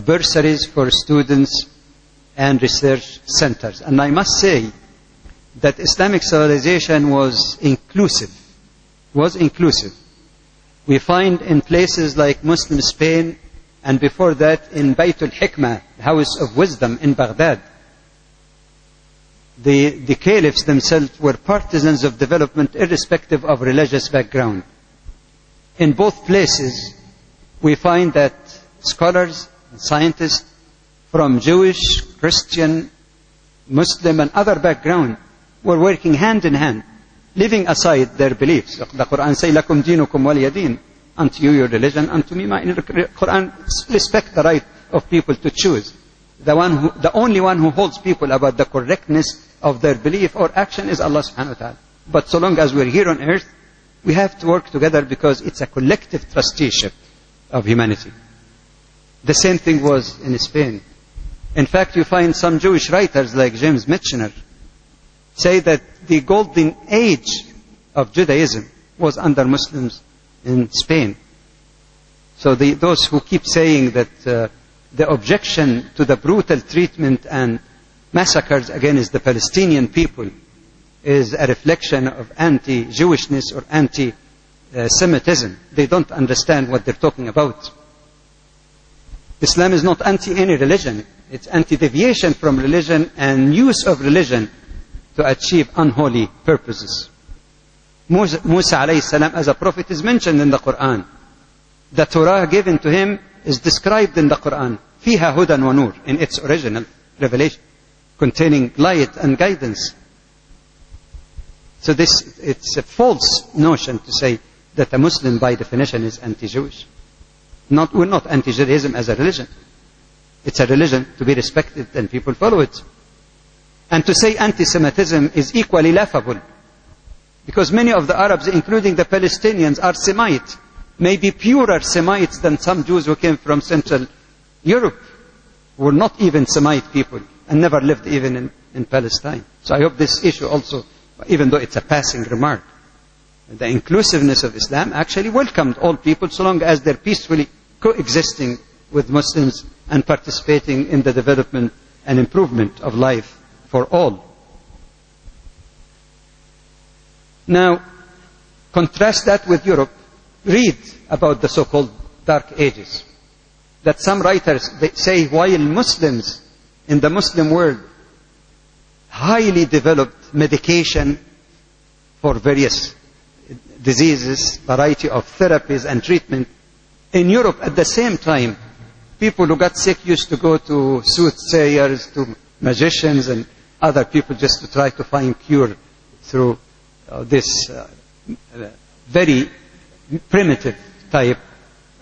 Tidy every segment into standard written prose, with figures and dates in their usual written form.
bursaries for students and research centers. And I must say that Islamic civilization was inclusive. We find in places like Muslim Spain, and before that in Baytul Hikmah, House of Wisdom in Baghdad, the caliphs themselves were partisans of development irrespective of religious background. In both places, we find that scholars and scientists from Jewish, Christian, Muslim and other background were working hand in hand, leaving aside their beliefs. The Quran says, "Lakum dinukum waliya din," unto you your religion, unto me mine. The Quran respects the right of people to choose. The only one who holds people about the correctness of their belief or action is Allah subhanahu wa ta'ala. But so long as we're here on earth, we have to work together because it's a collective trusteeship of humanity. The same thing was in Spain. In fact, you find some Jewish writers like James Michener say that the golden age of Judaism was under Muslims in Spain. So those who keep saying that the objection to the brutal treatment and massacres against the Palestinian people is a reflection of anti-Jewishness or anti-Semitism, they don't understand what they're talking about. Islam is not anti any religion. It's anti-deviation from religion and use of religion to achieve unholy purposes. Musa alayhi salam as a prophet is mentioned in the Quran. The Torah given to him is described in the Quran. Fiha hudan wa nur, in its original revelation, containing light and guidance. So it's a false notion to say that a Muslim by definition is anti-Jewish. We're not anti-Judaism as a religion. It's a religion to be respected and people follow it. And to say anti-Semitism is equally laughable. Because many of the Arabs, including the Palestinians, are Semite. Maybe purer Semites than some Jews who came from Central Europe, who were not even Semite people and never lived even in Palestine. So I hope this issue also, even though it's a passing remark, the inclusiveness of Islam actually welcomed all people so long as they're peacefully coexisting with Muslims and participating in the development and improvement of life for all. Now, contrast that with Europe. Read about the so-called Dark Ages. That some writers they say while Muslims in the Muslim world highly developed medication for various diseases, variety of therapies and treatment, in Europe at the same time, people who got sick used to go to soothsayers, to magicians and other people just to try to find cure through this very primitive type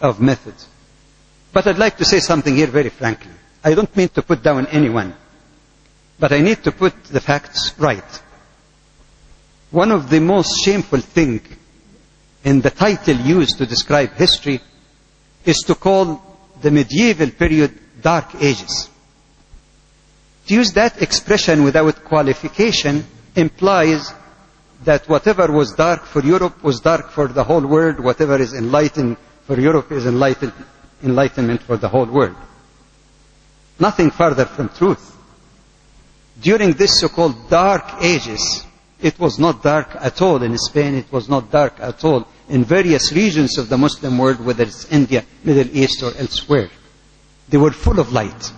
of method. But I'd like to say something here very frankly. I don't mean to put down anyone, but I need to put the facts right. One of the most shameful things in the title used to describe history is to call the medieval period Dark Ages. To use that expression without qualification implies that whatever was dark for Europe was dark for the whole world, whatever is enlightened for Europe is enlightenment for the whole world. Nothing further from truth. During this so-called Dark Ages, it was not dark at all in Spain, it was not dark at all in various regions of the Muslim world, whether it's India, Middle East or elsewhere. They were full of light.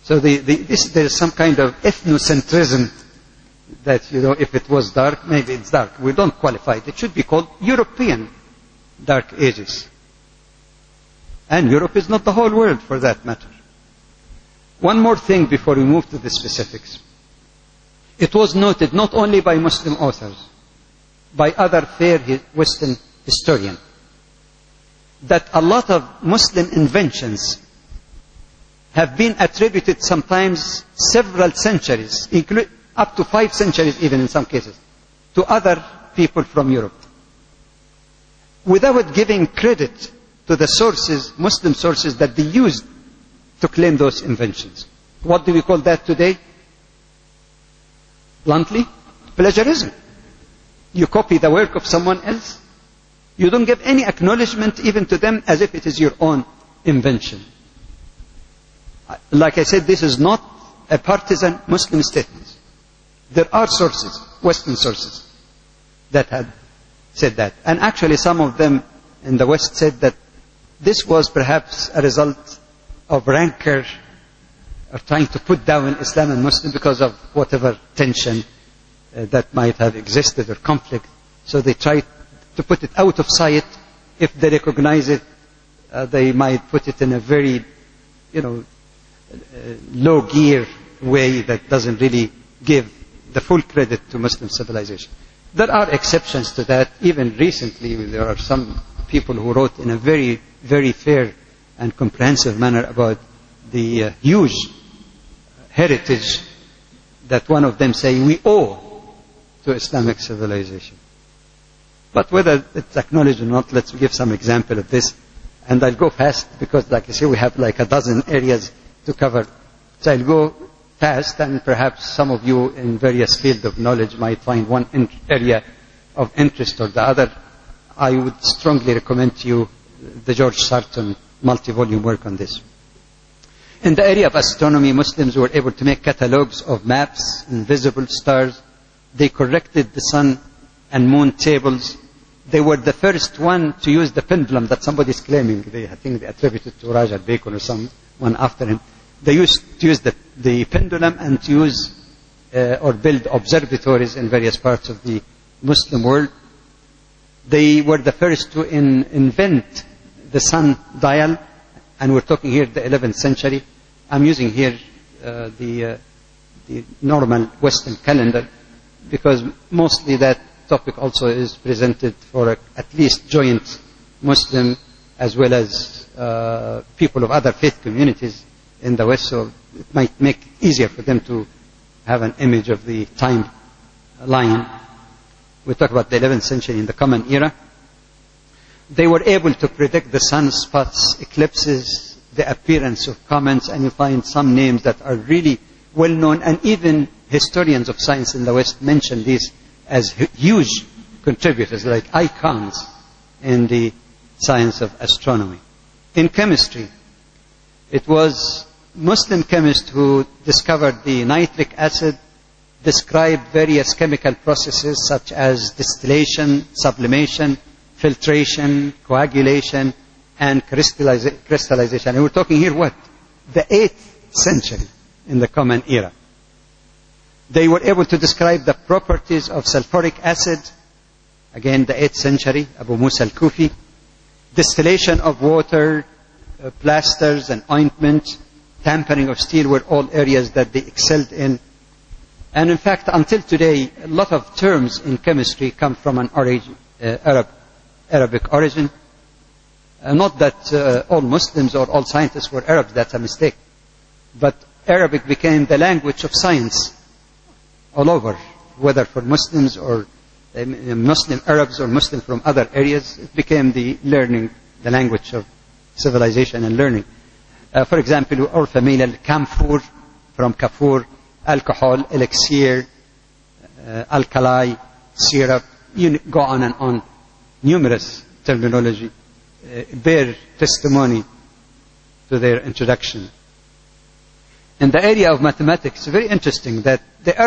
So there is some kind of ethnocentrism that, if it was dark, maybe it's dark. We don't qualify it. It should be called European Dark Ages. And Europe is not the whole world for that matter. One more thing before we move to the specifics. It was noted not only by Muslim authors, by other fair Western historians, that a lot of Muslim inventions have been attributed sometimes several centuries, up to 5 centuries even in some cases, to other people from Europe, without giving credit to the sources, Muslim sources, that they used to claim those inventions. What do we call that today? Bluntly, plagiarism. You copy the work of someone else. You don't give any acknowledgement even to them as if it is your own invention. Like I said, this is not a partisan Muslim statement. There are sources, Western sources, that had said that. And actually some of them in the West said that this was perhaps a result of rancor, of trying to put down Islam and Muslim because of whatever tension that might have existed or conflict. So they tried to put it out of sight. If they recognize it, they might put it in a very, low gear way that doesn't really give the full credit to Muslim civilization. There are exceptions to that. Even recently, there are some people who wrote in a very, very fair and comprehensive manner about the huge heritage that one of them say we owe to Islamic civilization. But whether it's acknowledged or not, let's give some example of this. And I'll go fast because, like I say, we have like a dozen areas to cover. So I'll go fast, and perhaps some of you in various fields of knowledge might find one area of interest or the other. I would strongly recommend to you the George Sarton multi-volume work on this. In the area of astronomy, Muslims were able to make catalogues of maps, invisible stars. They corrected the sun and moon tables. They were the first one to use the pendulum that somebody is claiming. I think they attributed to Roger Bacon or someone after him. They used to use the pendulum and to use or build observatories in various parts of the Muslim world. They were the first to invent the sun dial, and we're talking here the 11th century. I'm using here the normal Western calendar because mostly that topic also is presented for at least joint Muslim as well as people of other faith communities in the West, so it might make it easier for them to have an image of the time line. We talk about the 11th century in the Common Era. They were able to predict the sunspots, eclipses, the appearance of comets, and you find some names that are really well known, and even historians of science in the West mention these as huge contributors, like icons in the science of astronomy. In chemistry, it was Muslim chemists who discovered the nitric acid, described various chemical processes such as distillation, sublimation, filtration, coagulation, and crystallization. And we're talking here what? The 8th century in the Common Era. They were able to describe the properties of sulfuric acid, again the 8th century, Abu Musa al-Kufi, distillation of water, plasters and ointment, tampering of steel were all areas that they excelled in. And in fact, until today, a lot of terms in chemistry come from an Arabic origin. Not that all Muslims or all scientists were Arabs, that's a mistake. But Arabic became the language of science all over, whether for Muslims or Muslim Arabs or Muslim from other areas. It became the language of civilization and learning. For example, we're all familiar, camphor from kafur, alcohol, elixir, alkali, syrup, you go on and on. Numerous terminology bear testimony to their introduction. In the area of mathematics, it's very interesting that the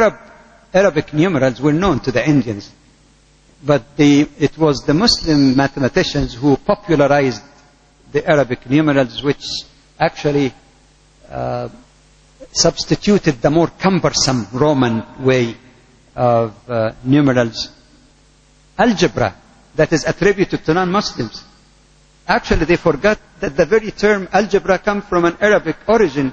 Arabic numerals were known to the Indians, but it was the Muslim mathematicians who popularized the Arabic numerals, which actually substituted the more cumbersome Roman way of numerals. Algebra, that is attributed to non-Muslims. Actually, they forgot that the very term algebra comes from an Arabic origin.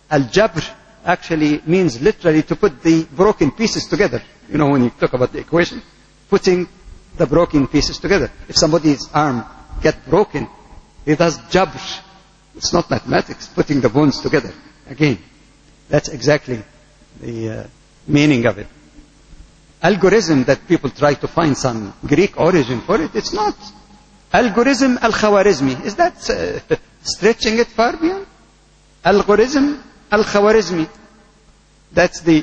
Al-Jabr actually means literally to put the broken pieces together. You know, when you talk about the equation, putting the broken pieces together. If somebody's arm gets broken, he does Jabr. It's not mathematics, putting the bones together. Again, that's exactly the meaning of it. Algorithm that people try to find some Greek origin for it, it's not. Algorithm al-Khawarizmi, is that stretching it far beyond? Algorithm al-Khawarizmi, that's the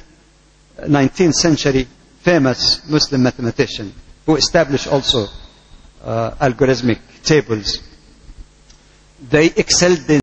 19th century famous Muslim mathematician who established also algorithmic tables. They excelled in